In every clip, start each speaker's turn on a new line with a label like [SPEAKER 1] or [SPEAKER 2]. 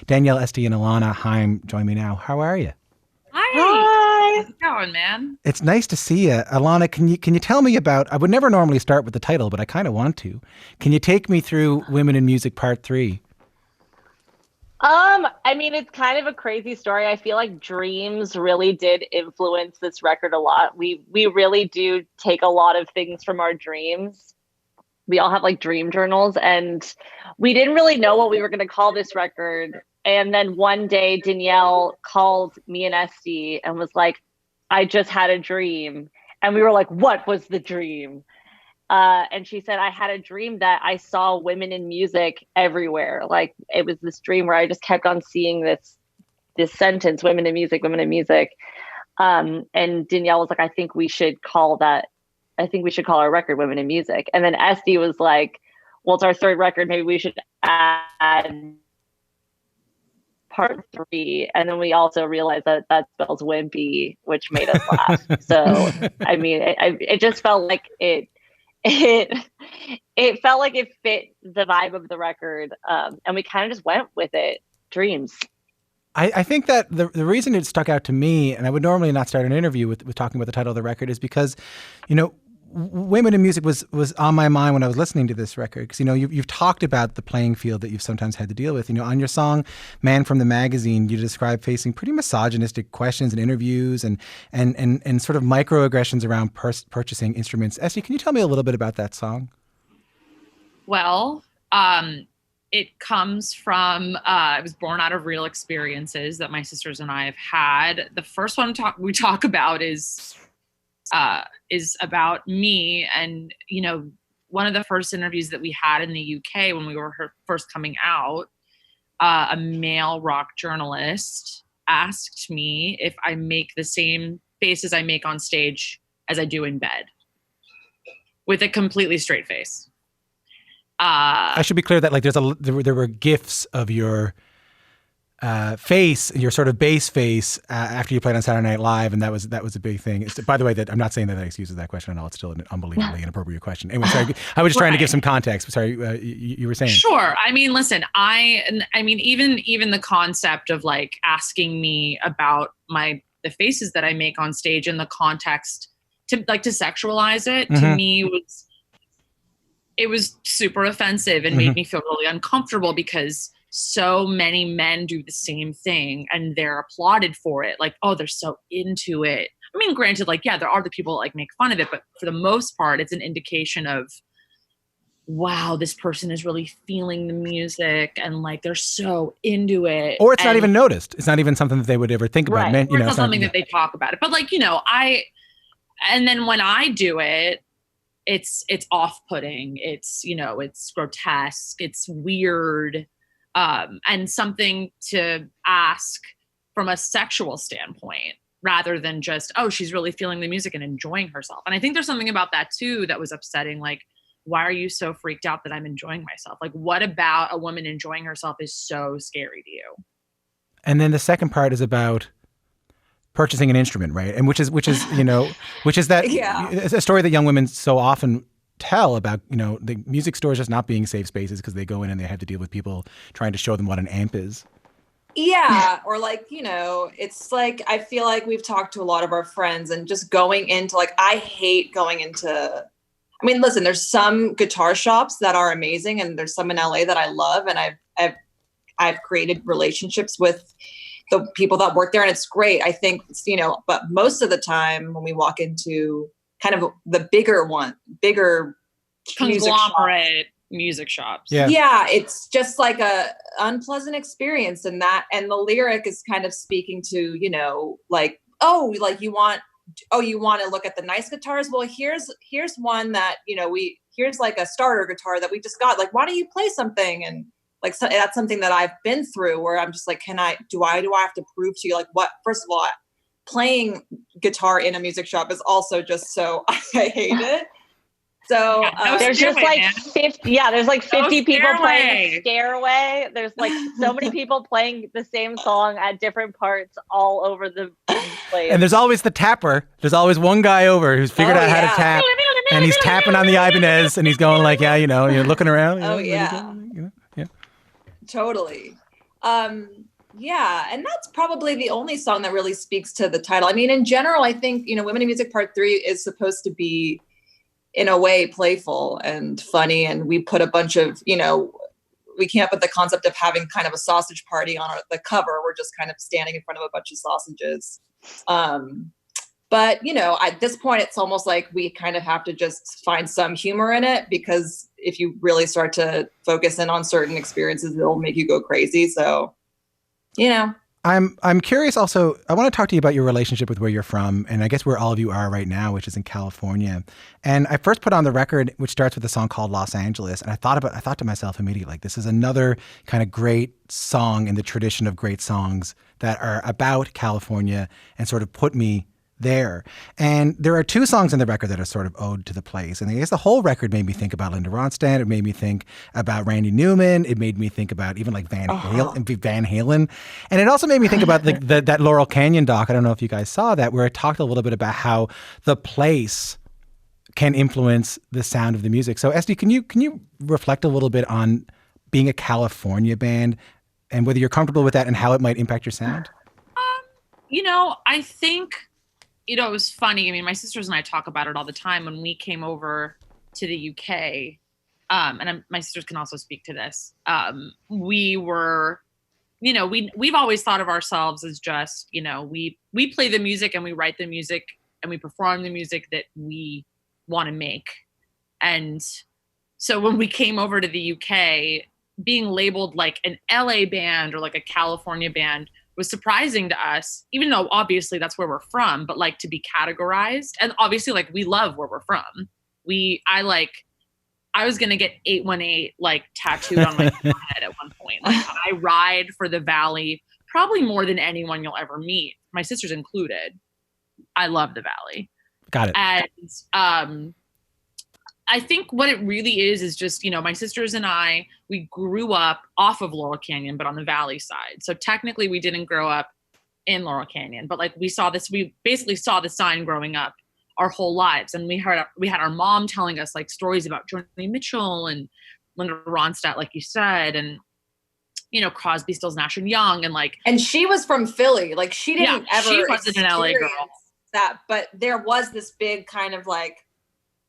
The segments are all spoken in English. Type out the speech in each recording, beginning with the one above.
[SPEAKER 1] Danielle, Esty, and Alana Haim join me now. How are you?
[SPEAKER 2] Hi.
[SPEAKER 3] Hi.
[SPEAKER 2] How's it going, man?
[SPEAKER 1] It's nice to see you. Alana, can you tell me about, I would never normally start with the title, but I kind of want to. Can you take me through Women in Music Part 3?
[SPEAKER 3] It's kind of a crazy story. I feel like dreams really did influence this record a lot. We really do take a lot of things from our dreams. We all have like dream journals, and we didn't really know what we were going to call this record. And then one day Danielle called me and Esty and was like, I just had a dream. And we were like, what was the dream? And she said, I had a dream that I saw women in music everywhere. Like it was this dream where I just kept on seeing this sentence, women in music, women in music. And Danielle was like, I think we should call our record Women in Music. And then Esty was like, well, it's our third record. Maybe we should add part three. And then we also realized that that spells wimpy, which made us laugh. So, it just felt like it it felt like it fit the vibe of the record, and we kind of just went with it. Dreams.
[SPEAKER 1] I think that the reason it stuck out to me, and I would normally not start an interview with talking about the title of the record, is because, Women in Music was on my mind when I was listening to this record. Because, you've talked about the playing field that you've sometimes had to deal with. On your song, Man from the Magazine, you describe facing pretty misogynistic questions in interviews and sort of microaggressions around purchasing instruments. Esty, can you tell me a little bit about that song?
[SPEAKER 2] Well, it comes from, it was born out of real experiences that my sisters and I have had. The first one we talk about is about me. And, one of the first interviews that we had in the UK when we were first coming out, a male rock journalist asked me if I make the same faces I make on stage as I do in bed, with a completely straight face.
[SPEAKER 1] I should be clear that there were gifs of your face, your sort of bass face, after you played on Saturday Night Live, and that was a big thing. By the way, that I'm not saying that excuses that question at all. It's still an unbelievably inappropriate question. Anyway, sorry, I was just trying to give some context. Sorry, you were saying.
[SPEAKER 2] Sure. Listen, even the concept of like asking me about the faces that I make on stage in the context to sexualize it, to me was super offensive and made me feel really uncomfortable, because so many men do the same thing and they're applauded for it. Like, oh, they're so into it. Granted, there are the people that make fun of it, but for the most part, it's an indication of, wow, this person is really feeling the music and they're so into it.
[SPEAKER 1] Or it's not even noticed. It's not even something that they would ever think about.
[SPEAKER 2] Right. Or it's not something that they talk about it. But and then when I do it, it's off-putting. It's grotesque. It's weird. And something to ask from a sexual standpoint, rather than just, oh, she's really feeling the music and enjoying herself. And I think there's something about that too that was upsetting. Like, why are you so freaked out that I'm enjoying myself? Like, what about a woman enjoying herself is so scary to you?
[SPEAKER 1] And then the second part is about purchasing an instrument, right? And which is that a story that young women so often tell about, the music stores just not being safe spaces because they go in and they have to deal with people trying to show them what an amp is.
[SPEAKER 4] Yeah. Or it's I feel like we've talked to a lot of our friends, and just going into I hate going into, listen, there's some guitar shops that are amazing, and there's some in LA that I love. And I've created relationships with the people that work there, and it's great. I think, but most of the time when we walk into kind of the bigger
[SPEAKER 2] conglomerate music shops.
[SPEAKER 4] Yeah, it's just a unpleasant experience, and the lyric is kind of speaking to, you want to look at the nice guitars. Well, here's one that, here's a starter guitar that we just got. Why don't you play something? And so that's something that I've been through, where I'm just do I have to prove to you what? First of all, playing guitar in a music shop is also just so, I hate it. So
[SPEAKER 3] there's just 50. Yeah, there's 50 people playing Scareaway. There's so many people playing the same song at different parts all over the place.
[SPEAKER 1] And there's always the tapper. There's always one guy over who's figured out how to tap, and he's tapping on the Ibanez, and he's going you're looking around.
[SPEAKER 4] Yeah. Totally. Yeah, and that's probably the only song that really speaks to the title. I mean, in general, I think, Women in Music Part 3 is supposed to be, in a way, playful and funny. And we put a bunch of, we came up with the concept of having kind of a sausage party on the cover. We're just kind of standing in front of a bunch of sausages. But, at this point, it's almost like we kind of have to just find some humor in it, because if you really start to focus in on certain experiences, it'll make you go crazy. So,
[SPEAKER 1] I'm curious also, I want to talk to you about your relationship with where you're from, and I guess where all of you are right now, which is in California. And I first put on the record, which starts with a song called Los Angeles. And I thought to myself immediately, like, this is another kind of great song in the tradition of great songs that are about California and sort of put me there. And there are two songs in the record that are sort of ode to the place. And I guess the whole record made me think about Linda Ronstadt. It made me think about Randy Newman. It made me think about even like Van Halen. And it also made me think about that Laurel Canyon doc. I don't know if you guys saw that, where it talked a little bit about how the place can influence the sound of the music. So Esty, can you reflect a little bit on being a California band and whether you're comfortable with that and how it might impact your sound?
[SPEAKER 2] I think, it was funny. I mean, my sisters and I talk about it all the time. When we came over to the UK, my sisters can also speak to this. We were, we've always thought of ourselves as just, we play the music and we write the music and we perform the music that we want to make. And so when we came over to the UK, being labeled like an LA band or like a California band was surprising to us, even though obviously that's where we're from, but like to be categorized. And obviously like we love where we're from. I was going to get 818 like tattooed on my forehead at one point. Like I ride for the Valley probably more than anyone you'll ever meet, my sisters included. I love the Valley.
[SPEAKER 1] Got it.
[SPEAKER 2] And I think what it really is just, my sisters and I, we grew up off of Laurel Canyon, but on the Valley side. So technically we didn't grow up in Laurel Canyon, but like we basically saw the sign growing up our whole lives. And we had our mom telling us like stories about Joni Mitchell and Linda Ronstadt, like you said, and, Crosby, Stills, Nash and Young.
[SPEAKER 4] And she was from Philly. Like she didn't
[SPEAKER 2] she wasn't an LA girl.
[SPEAKER 4] That, but there was this big kind of like,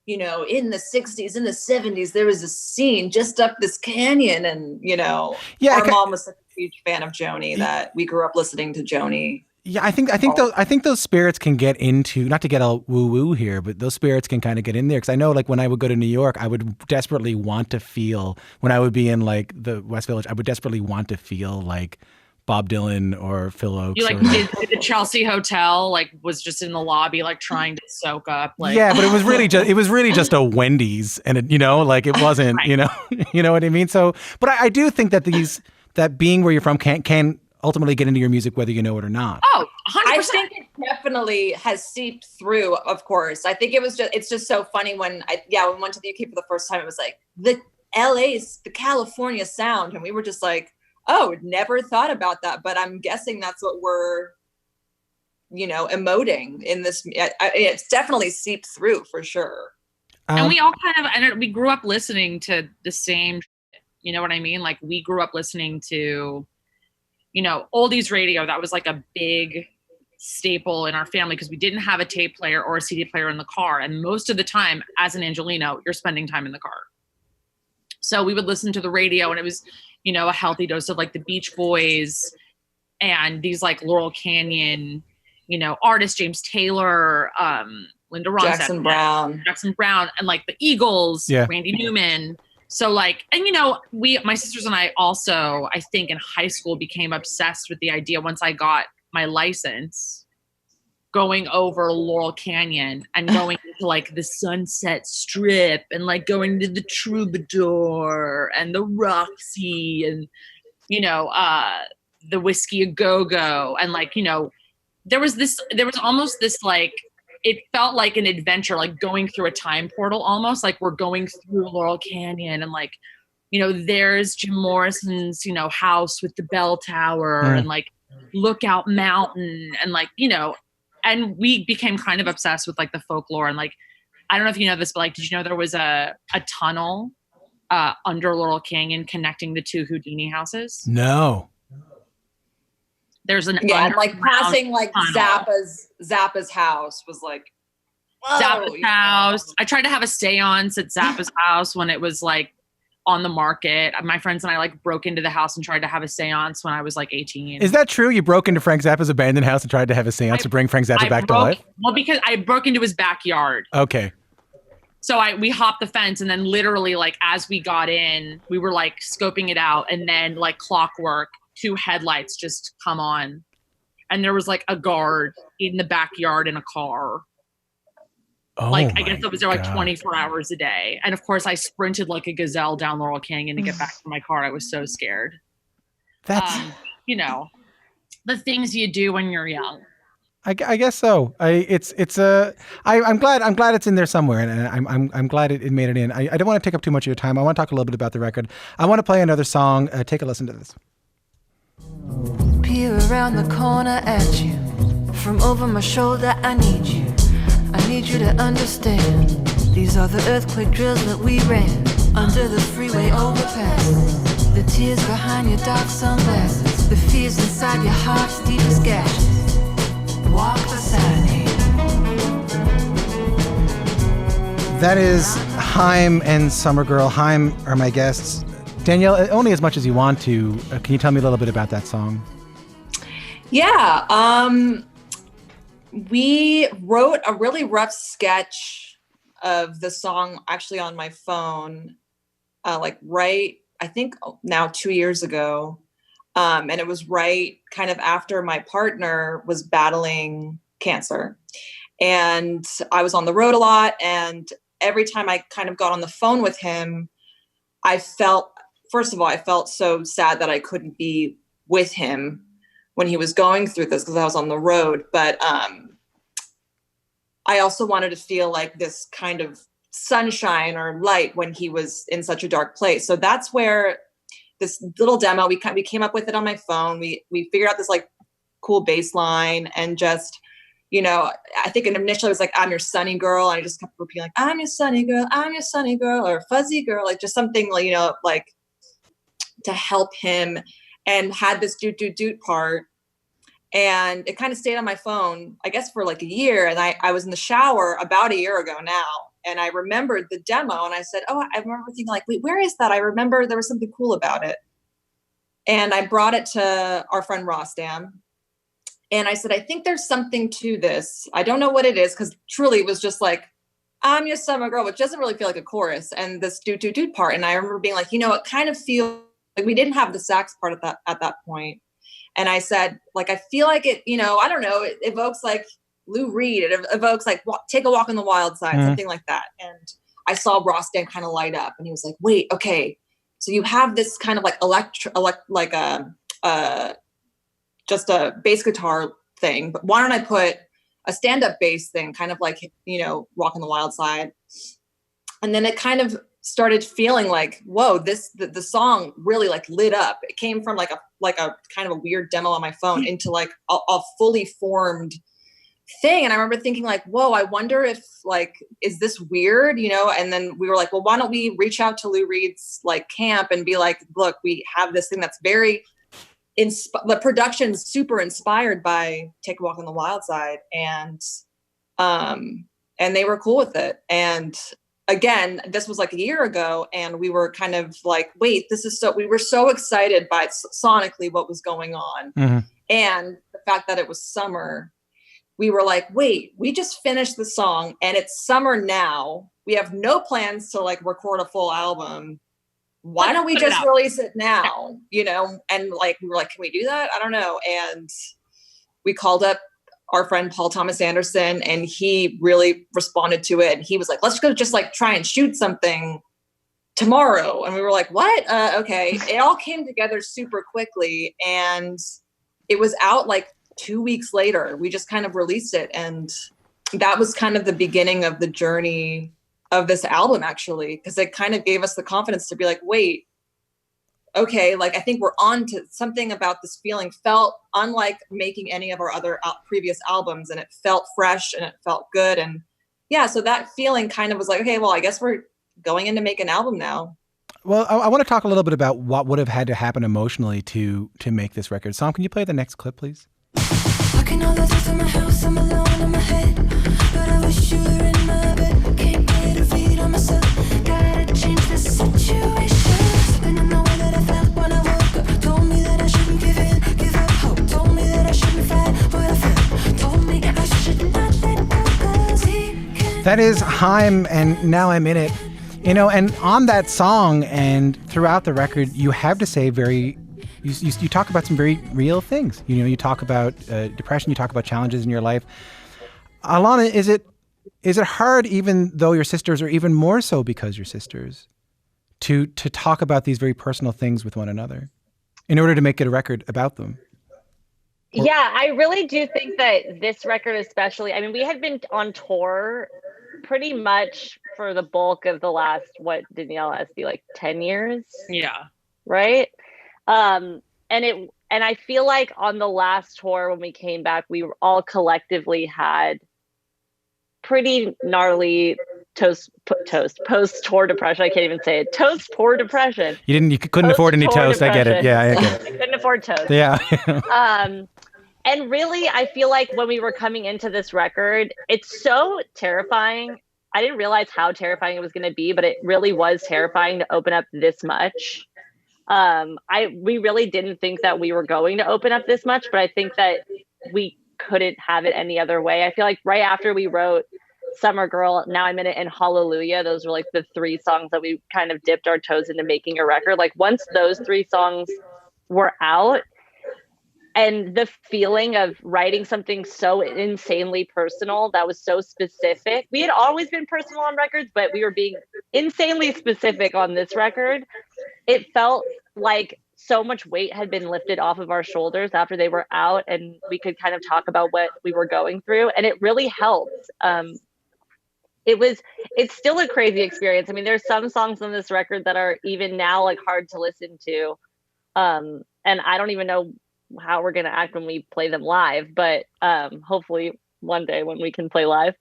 [SPEAKER 4] in the 60s, in the 70s, there was a scene just up this canyon. And, our mom was such a huge fan of Joni that we grew up listening to Joni.
[SPEAKER 1] Yeah, I think those spirits can get into, not to get all woo-woo here, but those spirits can kind of get in there. Because I know like when I would go to New York, I would desperately want to feel, when I would be in like the West Village, I would desperately want to feel like Bob Dylan or Phil Oakes.
[SPEAKER 2] You did the Chelsea Hotel, like was just in the lobby, like trying to soak up. Like,
[SPEAKER 1] yeah, but it was really just a Wendy's, and it wasn't, right. You know what I mean. So, but I do think that that being where you're from can ultimately get into your music, whether you know it or not.
[SPEAKER 2] Oh, 100%.
[SPEAKER 4] I think it definitely has seeped through. Of course, I think it's just so funny when we went to the UK for the first time. It was like the California sound, and we were just like, oh, never thought about that. But I'm guessing that's what we're, emoting in this. It's definitely seeped through for sure.
[SPEAKER 2] And we all we grew up listening to the same, you know what I mean? Like we grew up listening to, oldies radio. That was like a big staple in our family because we didn't have a tape player or a CD player in the car. And most of the time as an Angelino, you're spending time in the car. So we would listen to the radio and it was, a healthy dose of like the Beach Boys and these like Laurel Canyon, artists, James Taylor, Linda Ronstadt, Jackson Brown, and like the Eagles, Randy Newman. So like, and my sisters and I also, I think in high school became obsessed with the idea once I got my license, going over Laurel Canyon and going to like the Sunset Strip and like going to the Troubadour and the Roxy and, the Whiskey A Go-Go. And like, there was almost this like, it felt like an adventure, like going through a time portal, almost like we're going through Laurel Canyon and like, there's Jim Morrison's, house with the bell tower and like Lookout Mountain and like, and we became kind of obsessed with like the folklore and like, I don't know if you know this, but like, did you know there was a tunnel under Laurel Canyon connecting the two Houdini houses?
[SPEAKER 1] No.
[SPEAKER 2] There's an
[SPEAKER 4] Yeah, and like
[SPEAKER 2] underground
[SPEAKER 4] passing like
[SPEAKER 2] tunnel.
[SPEAKER 4] Zappa's house was like, whoa,
[SPEAKER 2] Zappa's
[SPEAKER 4] you know.
[SPEAKER 2] house. I tried to have a seance at Zappa's house when it was like on the market. My friends and I like broke into the house and tried to have a seance when I was like 18.
[SPEAKER 1] Is that true? You broke into Frank Zappa's abandoned house and tried to have a seance to bring Frank Zappa back to life?
[SPEAKER 2] Well, because I broke into his backyard.
[SPEAKER 1] Okay.
[SPEAKER 2] So we hopped the fence, and then literally like as we got in, we were like scoping it out, and then like clockwork, 2 headlights just come on. And there was like a guard in the backyard in a car.
[SPEAKER 1] Oh,
[SPEAKER 2] like I guess it was there like
[SPEAKER 1] God.
[SPEAKER 2] 24 hours a day. And of course I sprinted like a gazelle down Laurel Canyon to get back to my car. I was so scared.
[SPEAKER 1] That's
[SPEAKER 2] You know, the things you do when you're young.
[SPEAKER 1] I guess so. I'm glad it's in there somewhere, and I'm glad it made it in. I don't want to take up too much of your time. I want to talk a little bit about the record. I want to play another song. Take a listen to this.
[SPEAKER 5] Peer around the corner at you. From over my shoulder, I need you. I need you to understand. These are the earthquake drills that we ran under the freeway overpass. The tears behind your dark sunglasses. The fears inside your heart's deepest gashes. Walk beside me.
[SPEAKER 1] That is Haim and Summer Girl. Haim are my guests. Danielle, only as much as you want to. Can you tell me a little bit about that song?
[SPEAKER 4] Yeah. We wrote a really rough sketch of the song actually on my phone, I think now 2 years ago. And it was right kind of after my partner was battling cancer. And I was on the road a lot. And every time I kind of got on the phone with him, first of all, I felt so sad that I couldn't be with him when he was going through this because I was on the road. But I also wanted to feel like this kind of sunshine or light when he was in such a dark place. So that's where this little demo, we came up with it on my phone. We figured out this like cool bass line and just, you know, I think initially it was like, I'm your sunny girl. And I just kept repeating like, I'm your sunny girl, or fuzzy girl, like just something like, you know, like to help him, and had this doot doot doot part. And it kind of stayed on my phone, I guess, for like a year. And I was in the shower about a year ago now. And I remembered the demo and I said, oh, I remember thinking like, wait, where is that? I remember there was something cool about it. And I brought it to our friend Rostam. And I said, I think there's something to this. I don't know what it is, because truly it was just like, I'm your summer girl, which doesn't really feel like a chorus, and this doot doot doot part. And I remember being like, you know, it kind of feels like we didn't have the sax part at that point. And I said, like, I feel like it, you know, I don't know, it evokes like Lou Reed. It evokes like Take a Walk on the Wild Side, something like that. And I saw Rostam kind of light up, and he was like, wait, okay. So you have this kind of like just a bass guitar thing, but why don't I put a stand-up bass thing, kind of like, you know, Walk on the Wild Side. And then it kind of started feeling like, whoa, the song really like lit up. It came from like a kind of a weird demo on my phone into like a fully formed thing. And I remember thinking like, whoa, I wonder if like, is this weird, you know? And then we were like, well, why don't we reach out to Lou Reed's like camp and be like, look, we have this thing that's very the production's super inspired by Take a Walk on the Wild Side. And they were cool with it. And again, this was like a year ago, and we were kind of like, wait, we were so excited by sonically what was going on. Mm-hmm. And the fact that it was summer, we were like, wait, we just finished the song and it's summer now. We have no plans to like record a full album. Why don't we just release it now? You know? And like, we were like, can we do that? I don't know. And we called up our friend Paul Thomas Anderson, and he really responded to it. And he was like, let's go just like try and shoot something tomorrow. And we were like, what? Okay. It all came together super quickly, and it was out like 2 weeks later. We just kind of released it. And that was kind of the beginning of the journey of this album, actually, because it kind of gave us the confidence to be like, wait, okay, like I think we're on to something. About this feeling felt unlike making any of our other previous albums, and it felt fresh and it felt good. And yeah, so that feeling kind of was like, okay, well, I guess we're going in to make an album now.
[SPEAKER 1] Well, I want to talk a little bit about what would have had to happen emotionally to make this record. Sam, can you play the next clip, please?
[SPEAKER 5] Walking all the way to my house, I'm alone in my head. But I wish you were in my bed. Can't get a read on myself. Gotta change the situation. Spinning the way that I felt when I woke up. Told me that I shouldn't give in, give up hope. Told me that I shouldn't fight what I felt. Told me I should not let go, 'cause he can.
[SPEAKER 1] That is Haim, and Now I'm in It. You know, and on that song and throughout the record, you have to say you talk about some very real things. You know, you talk about depression, you talk about challenges in your life. Alana, is it hard, even though you're sisters, or even more so because you're sisters, to talk about these very personal things with one another in order to make it a record about them?
[SPEAKER 3] Yeah, I really do think that this record especially, I mean, we had been on tour pretty much for the bulk of the last, what, Danielle asked you, like 10 years?
[SPEAKER 2] Yeah.
[SPEAKER 3] Right? And I feel like on the last tour when we came back, we were all collectively had pretty gnarly post-tour depression. I can't even say it. Toast-tour depression.
[SPEAKER 1] You couldn't afford any
[SPEAKER 3] Post-tour
[SPEAKER 1] toast. I get it.
[SPEAKER 3] depression.
[SPEAKER 1] Yeah, I get it.
[SPEAKER 3] I couldn't afford toast.
[SPEAKER 1] Yeah.
[SPEAKER 3] And really, I feel like when we were coming into this record, it's so terrifying. I didn't realize how terrifying it was going to be, but it really was terrifying to open up this much. We really didn't think that we were going to open up this much, but I think that we couldn't have it any other way. I feel like right after we wrote Summer Girl, Now I'm in It, and Hallelujah, those were like the three songs that we kind of dipped our toes into making a record. Like once those three songs were out, and the feeling of writing something so insanely personal that was so specific. We had always been personal on records, but we were being insanely specific on this record. It felt like so much weight had been lifted off of our shoulders after they were out, and we could kind of talk about what we were going through, and it really helped. It's still a crazy experience. I mean, there's some songs on this record that are even now like hard to listen to. And I don't even know how we're going to act when we play them live, but hopefully one day when we can play live.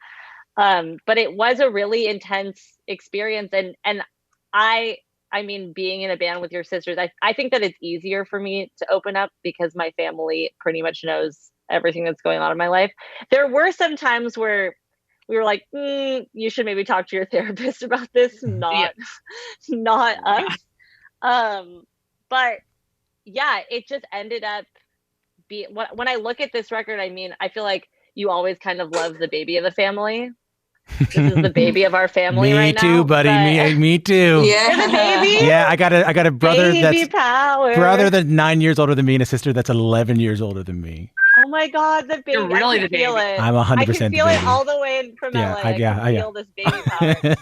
[SPEAKER 3] But it was a really intense experience. And I mean, being in a band with your sisters, I think that it's easier for me to open up because my family pretty much knows everything that's going on in my life. There were some times where we were like, you should maybe talk to your therapist about this, not us. But yeah, it just ended up when I look at this record, I mean, I feel like you always kind of love the baby of the family. This is the baby of our family right now.
[SPEAKER 1] Me too, buddy. Me too.
[SPEAKER 4] Yeah.
[SPEAKER 3] You're the baby?
[SPEAKER 1] Yeah, I got a brother
[SPEAKER 3] Baby power.
[SPEAKER 1] that's 9 years older than me and a sister that's 11 years older than me.
[SPEAKER 3] Oh my God, the baby.
[SPEAKER 2] You're really
[SPEAKER 3] I can
[SPEAKER 2] the
[SPEAKER 3] feel
[SPEAKER 2] baby.
[SPEAKER 3] it.
[SPEAKER 1] I'm 100%
[SPEAKER 3] I can
[SPEAKER 1] the
[SPEAKER 3] feel it
[SPEAKER 1] baby.
[SPEAKER 3] all the way from
[SPEAKER 1] Yeah,
[SPEAKER 3] LA. I can feel this baby power.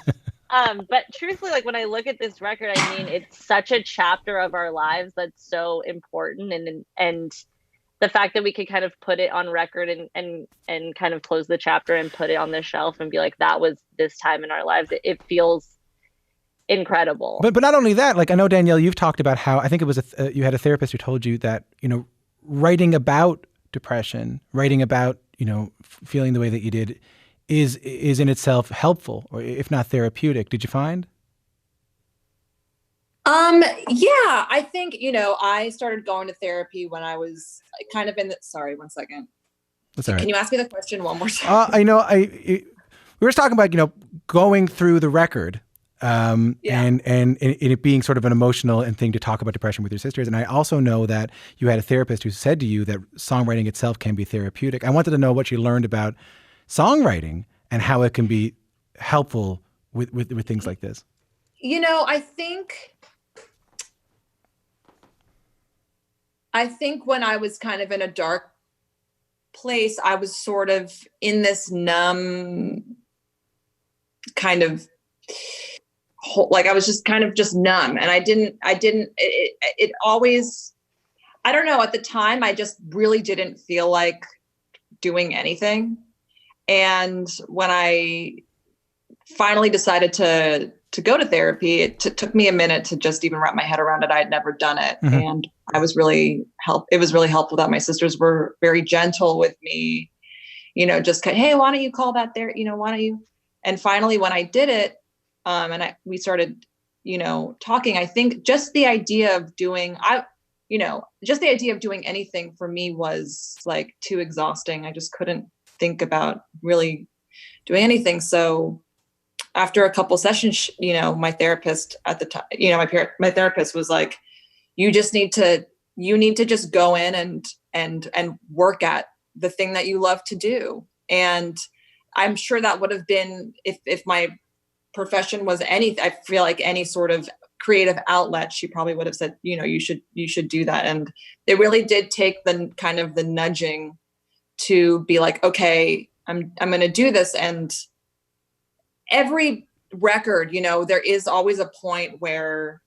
[SPEAKER 3] But truthfully, like when I look at this record, I mean, it's such a chapter of our lives that's so important, and the fact that we could kind of put it on record and kind of close the chapter and put it on the shelf and be like, that was this time in our lives. It feels incredible.
[SPEAKER 1] But not only that, like I know, Danielle, you've talked about how I think it was you had a therapist who told you that, you know, writing about depression, writing about, you know, feeling the way that you did is in itself helpful, or if not therapeutic. Did you find?
[SPEAKER 4] Yeah, I think, you know, I started going to therapy when I was kind of sorry, one second.
[SPEAKER 1] That's all right.
[SPEAKER 4] Can you ask me the question one more time?
[SPEAKER 1] I know. We were talking about, you know, going through the record, and it being sort of an emotional thing to talk about depression with your sisters. And I also know that you had a therapist who said to you that songwriting itself can be therapeutic. I wanted to know what you learned about songwriting and how it can be helpful with things like this.
[SPEAKER 4] You know, I think when I was kind of in a dark place, I was sort of in this numb kind of like I was just kind of just numb, and it always, I don't know, at the time I just really didn't feel like doing anything. And when I finally decided to go to therapy, it took me a minute to just even wrap my head around it. I had never done it.
[SPEAKER 1] Mm-hmm.
[SPEAKER 4] And it was really helpful that my sisters were very gentle with me, you know, just hey, why don't you call that there? You know, why don't you? And finally, when I did it, we started, talking, I think just the idea of doing anything for me was like too exhausting. I just couldn't think about really doing anything. So after a couple sessions, my therapist at the time, my therapist was like, you need to just go in and work at the thing that you love to do. And I'm sure that would have been, if my profession was I feel like any sort of creative outlet, she probably would have said, you should do that. And it really did take the kind of the nudging to be like, okay, I'm going to do this. And every record, there is always a point where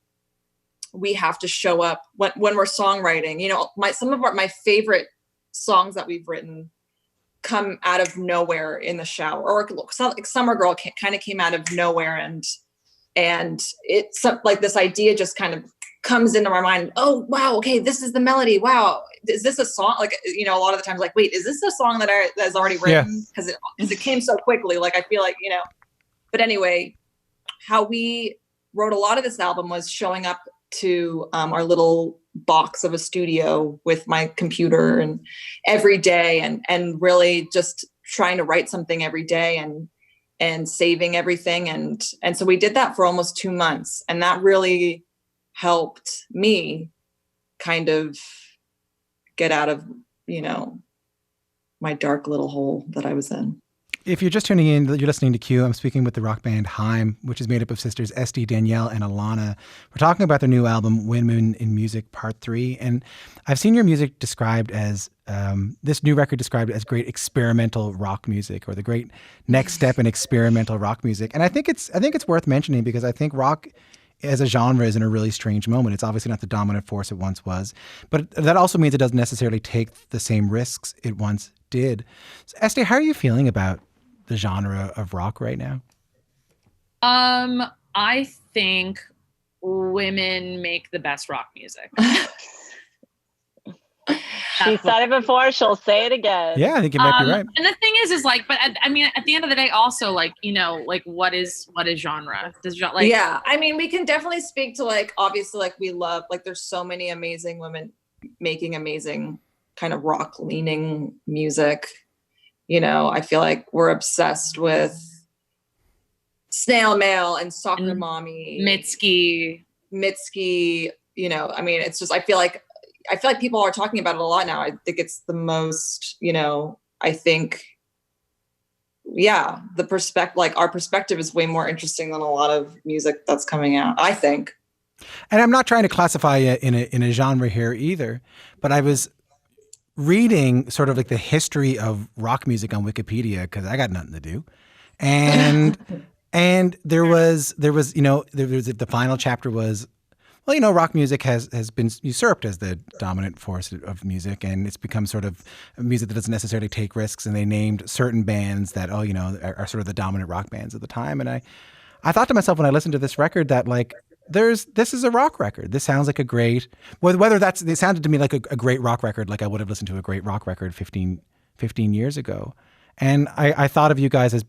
[SPEAKER 4] we have to show up when we're songwriting. Some of my favorite songs that we've written come out of nowhere in the shower, or like Summer Girl kind of came out of nowhere, and it's like this idea just kind of comes into my mind. Oh wow, okay, this is the melody. Wow, is this a song? Like, a lot of the times, like, wait, is this a song that's already written? Because it came so quickly. Like, I feel like But anyway, how we wrote a lot of this album was showing up to our little box of a studio with my computer and every day, and really just trying to write something every day and saving everything. And so we did that for almost 2 months. And that really helped me kind of get out of, my dark little hole that I was in.
[SPEAKER 1] If you're just tuning in, you're listening to Q. I'm speaking with the rock band Haim, which is made up of sisters Esty, Danielle, and Alana. We're talking about their new album, Women in Music Part 3. And I've seen your music described as, this new record described as great experimental rock music, or the great next step in experimental rock music. And I think it's worth mentioning, because I think rock as a genre is in a really strange moment. It's obviously not the dominant force it once was, but that also means it doesn't necessarily take the same risks it once did. So Esty, how are you feeling about the genre of rock right now?
[SPEAKER 2] I think women make the best rock music.
[SPEAKER 3] She said it before, she'll say it again.
[SPEAKER 1] Yeah, I think you might be right.
[SPEAKER 2] And the thing is like, but at the end of the day, also, like, like what is genre?
[SPEAKER 4] Yeah, I mean, we can definitely speak to, like, obviously, like, we love, like, there's so many amazing women making amazing kind of rock leaning music. I feel like we're obsessed with Snail Mail and Soccer Mommy,
[SPEAKER 2] Mitski.
[SPEAKER 4] I mean, it's just, I feel like people are talking about it a lot now. I think it's the most, I think, the perspective, like, our perspective is way more interesting than a lot of music that's coming out, I think.
[SPEAKER 1] And I'm not trying to classify it in a genre here either, but I was reading sort of like the history of rock music on Wikipedia, because I got nothing to do. And there was the final chapter was, well, rock music has been usurped as the dominant force of music, and it's become sort of music that doesn't necessarily take risks. And they named certain bands that, are sort of the dominant rock bands at the time. And I thought to myself when I listened to this record that, like, this is a rock record. This sounds like a great, it sounded to me like a great rock record, like I would have listened to a great rock record 15 years ago. And I thought of you guys as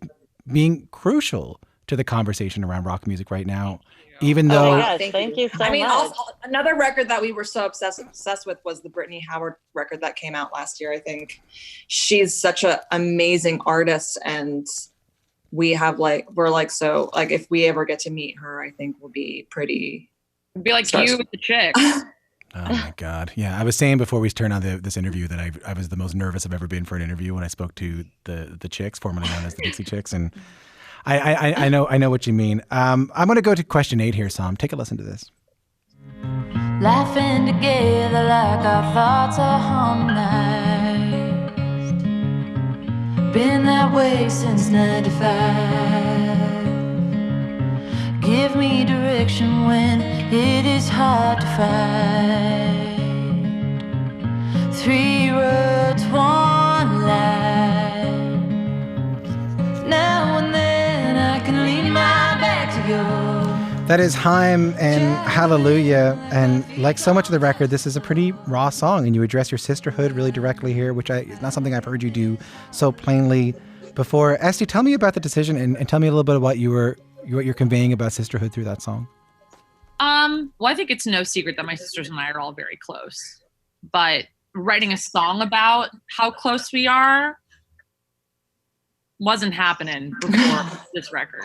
[SPEAKER 1] being crucial to the conversation around rock music right now, even though.
[SPEAKER 3] Thank you so much.
[SPEAKER 4] I mean, also, another record that we were so obsessed with was the Brittany Howard record that came out last year. I think she's such an amazing artist, and so if we ever get to meet her, I think we'll be pretty.
[SPEAKER 2] It'd be like you with the chicks.
[SPEAKER 1] Oh my God. Yeah. I was saying before we turned on this interview that I was the most nervous I've ever been for an interview when I spoke to the chicks, formerly known as the Dixie Chicks. And I know what you mean. I'm going to go to question 8 here, Sam. Take a listen to this.
[SPEAKER 5] Laughing together like our thoughts are harmonized. Been that way since 95. Give me direction when it is hard to find. 3 roads, 1 line. Now and then I can lean my back to yours.
[SPEAKER 1] That is Haim and Hallelujah. And like so much of the record, this is a pretty raw song, and you address your sisterhood really directly here, which is not something I've heard you do so plainly before. Esty, tell me about the decision and tell me a little bit about what you're conveying about sisterhood through that song.
[SPEAKER 2] Well, I think it's no secret that my sisters and I are all very close, but writing a song about how close we are wasn't happening before this record.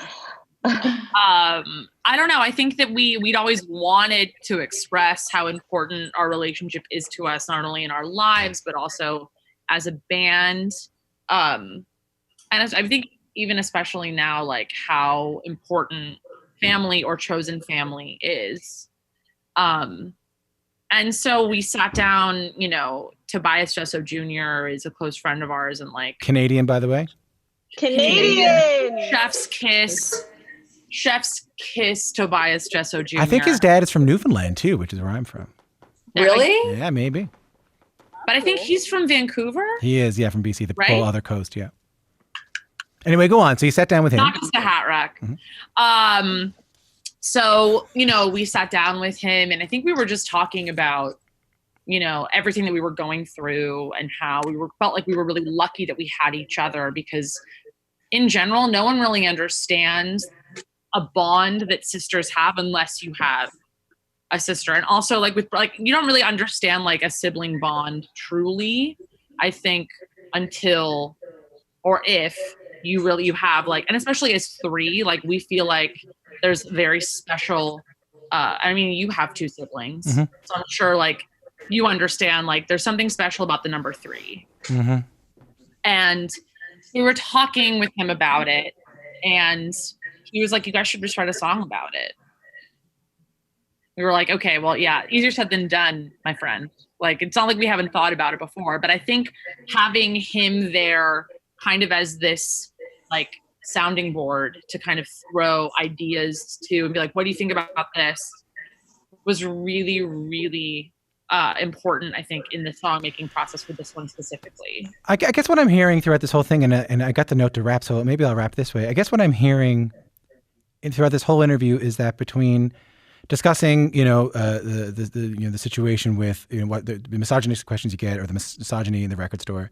[SPEAKER 2] I don't know. I think that we'd always wanted to express how important our relationship is to us, not only in our lives, but also as a band. And I think even especially now, like how important family or chosen family is. And so we sat down, you know, Tobias Jesso Jr. is a close friend of ours and like
[SPEAKER 1] Canadian, by the way.
[SPEAKER 3] Canadian.
[SPEAKER 2] Chef's kiss Tobias Jesso Jr.
[SPEAKER 1] I think his dad is from Newfoundland too, which is where I'm from.
[SPEAKER 4] Really?
[SPEAKER 1] Yeah, maybe.
[SPEAKER 2] But I think he's from Vancouver.
[SPEAKER 1] He is, yeah, from BC, the
[SPEAKER 2] Right?
[SPEAKER 1] whole other coast, yeah. Anyway, go on. So you sat down with him.
[SPEAKER 2] Not just a hat rack. So, you know, we sat down with him and I think we were just talking about, you know, everything that we were going through and how felt like we were really lucky that we had each other because in general, no one really understands a bond that sisters have unless you have a sister. And also like you don't really understand like a sibling bond truly, I think, until or if you have like, and especially as three, like we feel like there's very special, I mean, you have two siblings, so I'm sure like you understand like there's something special about the number 3. And we were talking with him about it and he was like, you guys should just write a song about it. We were like, okay, well, yeah, easier said than done, my friend. Like, it's not like we haven't thought about it before, but I think having him there kind of as this like sounding board to kind of throw ideas to and be like, what do you think about this? Was really, really important, I think, in the song making process for this one specifically.
[SPEAKER 1] I guess what I'm hearing throughout this whole thing, and I got the note to wrap, so maybe I'll wrap this way. I guess what I'm hearing throughout this whole interview is that between discussing, the situation with, what the misogynistic questions you get or the misogyny in the record store,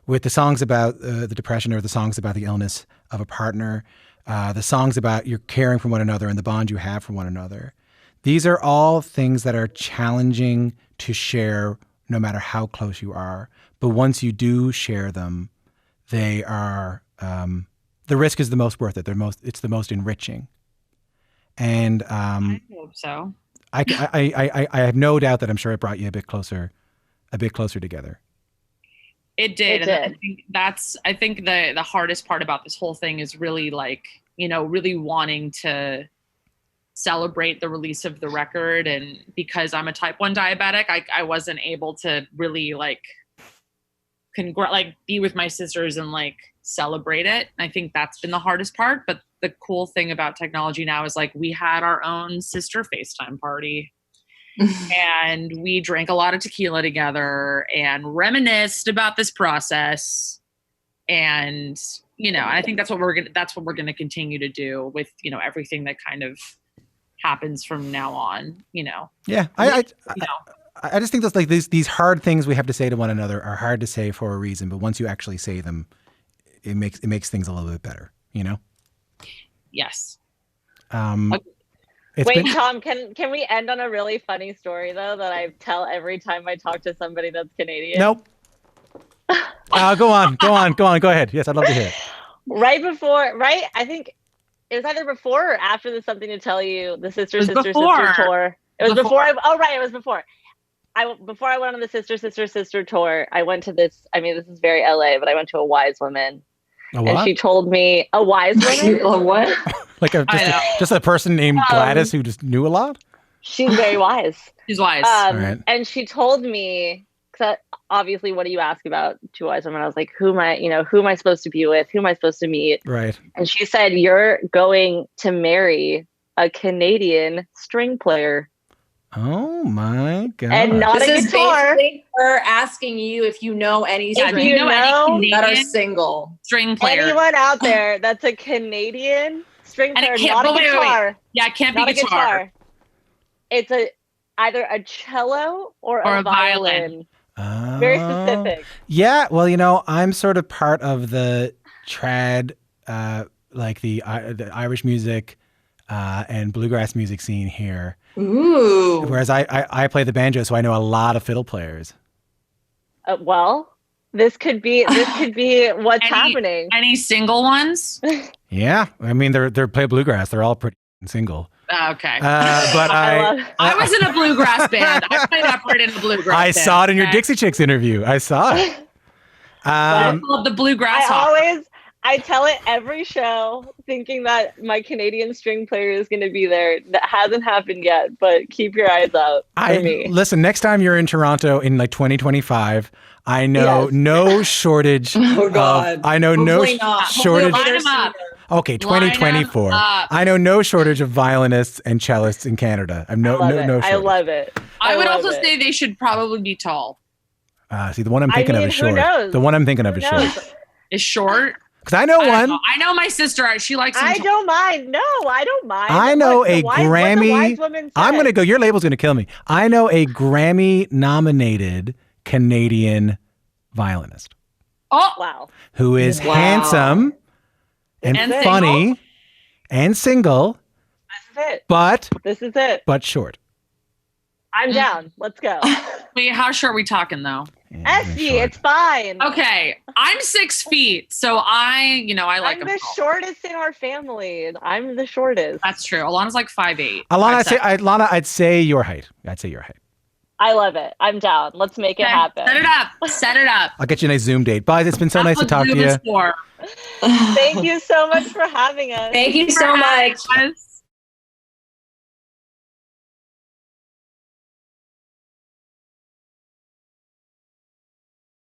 [SPEAKER 1] with the songs about the depression or the songs about the illness of a partner, the songs about your caring for one another and the bond you have for one another. These are all things that are challenging to share no matter how close you are. But once you do share them, they are, the risk is the most worth it. It's the most enriching. And
[SPEAKER 2] I hope so.
[SPEAKER 1] I have no doubt that I'm sure it brought you a bit closer together.
[SPEAKER 2] It did.
[SPEAKER 3] It
[SPEAKER 2] And
[SPEAKER 3] did.
[SPEAKER 2] I think the hardest part about this whole thing is really like, really wanting to celebrate the release of the record. And because I'm a type 1 diabetic, I wasn't able to really like be with my sisters and like celebrate it. I think that's been the hardest part. But the cool thing about technology now is like we had our own sister FaceTime party. And we drank a lot of tequila together and reminisced about this process. And, I think that's what we're going to continue to do with, everything that kind of happens from now on,
[SPEAKER 1] Yeah. I just think that's like these hard things we have to say to one another are hard to say for a reason. But once you actually say them, it makes things a little bit better,
[SPEAKER 2] Yes.
[SPEAKER 3] Wait, Tom, can we end on a really funny story though that I tell every time I talk to somebody that's Canadian?
[SPEAKER 1] Nope. Go on. Go ahead. Yes, I'd love to hear it.
[SPEAKER 3] I think it was either before or after the Something to Tell You, the Sister
[SPEAKER 2] It was
[SPEAKER 3] Sister
[SPEAKER 2] before.
[SPEAKER 3] Sister tour. It was
[SPEAKER 2] Before.
[SPEAKER 3] it was before. Before I went on the Sister Sister Sister tour, I went to this, this is very LA, but I went to a wise woman.
[SPEAKER 1] A what?
[SPEAKER 3] And she told me, a wise woman?
[SPEAKER 4] What?
[SPEAKER 1] Like just a person named Gladys who just knew a lot?
[SPEAKER 3] She's very wise.
[SPEAKER 2] She's wise.
[SPEAKER 1] Right.
[SPEAKER 3] And she told me, because obviously, what do you ask about two wise women? I was like, who am I supposed to be with? Who am I supposed to meet?
[SPEAKER 1] Right.
[SPEAKER 3] And she said, you're going to marry a Canadian string player.
[SPEAKER 1] Oh my God.
[SPEAKER 3] And not
[SPEAKER 4] This
[SPEAKER 3] a
[SPEAKER 4] is
[SPEAKER 3] guitar.
[SPEAKER 4] basically her asking you if you know any
[SPEAKER 2] Yeah, do
[SPEAKER 4] strings
[SPEAKER 2] you know any
[SPEAKER 4] that are
[SPEAKER 2] Canadian
[SPEAKER 4] single.
[SPEAKER 2] string player?
[SPEAKER 3] Anyone out there that's a Canadian string
[SPEAKER 2] And it
[SPEAKER 3] player,
[SPEAKER 2] can't-
[SPEAKER 3] not a
[SPEAKER 2] wait, wait, wait.
[SPEAKER 3] guitar.
[SPEAKER 2] Yeah, it can't
[SPEAKER 3] Not
[SPEAKER 2] be
[SPEAKER 3] a
[SPEAKER 2] guitar.
[SPEAKER 3] guitar. It's either a cello or
[SPEAKER 2] Or
[SPEAKER 3] a
[SPEAKER 2] a violin.
[SPEAKER 3] violin. Very specific.
[SPEAKER 1] Yeah, well, I'm sort of part of the trad, like the Irish music and bluegrass music scene here.
[SPEAKER 4] Ooh.
[SPEAKER 1] Whereas I play the banjo, so I know a lot of fiddle players.
[SPEAKER 3] Well, this could be what's happening.
[SPEAKER 2] Any single ones?
[SPEAKER 1] Yeah, I mean they're play bluegrass. They're all pretty single.
[SPEAKER 2] Okay.
[SPEAKER 1] But
[SPEAKER 2] I was in a bluegrass band. I played upright in a bluegrass band.
[SPEAKER 1] I saw it in your Dixie Chicks interview. I saw it.
[SPEAKER 2] I love the bluegrass.
[SPEAKER 3] I tell it every show, thinking that my Canadian string player is going to be there. That hasn't happened yet, but keep your eyes out for me.
[SPEAKER 1] Listen, next time you're in Toronto in like 2025, I know no shortage.
[SPEAKER 4] Oh God!
[SPEAKER 1] I know
[SPEAKER 4] Hopefully
[SPEAKER 1] no
[SPEAKER 4] not.
[SPEAKER 1] shortage.
[SPEAKER 2] Line 'em up.
[SPEAKER 1] Okay, 2024.
[SPEAKER 2] up.
[SPEAKER 1] I know no shortage of violinists and cellists in Canada. I'm no shortage.
[SPEAKER 3] I love it.
[SPEAKER 2] I would also say they should probably be tall.
[SPEAKER 1] See, the one I'm thinking of is short.
[SPEAKER 3] Knows?
[SPEAKER 1] The one I'm thinking of is short.
[SPEAKER 2] Is short?
[SPEAKER 1] Because I know one.
[SPEAKER 2] I know my sister. She likes.
[SPEAKER 3] I don't mind. No, I don't mind.
[SPEAKER 1] I know a Grammy. I'm
[SPEAKER 3] going
[SPEAKER 1] to go. Your label's going to kill me. I know a Grammy-nominated Canadian violinist.
[SPEAKER 2] Oh,
[SPEAKER 3] wow.
[SPEAKER 1] Who is handsome and funny and single.
[SPEAKER 3] This is it.
[SPEAKER 1] But
[SPEAKER 3] this is it.
[SPEAKER 1] But short.
[SPEAKER 3] I'm down. Let's go.
[SPEAKER 2] Wait, how short are we talking though?
[SPEAKER 3] Essie, it's fine.
[SPEAKER 2] Okay, I'm 6 feet, so I like.
[SPEAKER 3] I'm the shortest in our family. I'm the shortest.
[SPEAKER 2] That's true. Alana's like 5'8".
[SPEAKER 1] Alana, I'd say your height.
[SPEAKER 3] I love it. I'm down. Let's make it happen.
[SPEAKER 2] Set it up.
[SPEAKER 1] I'll get you a nice Zoom date. Bye. It's been so nice to talk to you.
[SPEAKER 3] Thank you so much for having us.
[SPEAKER 4] Thank you so much.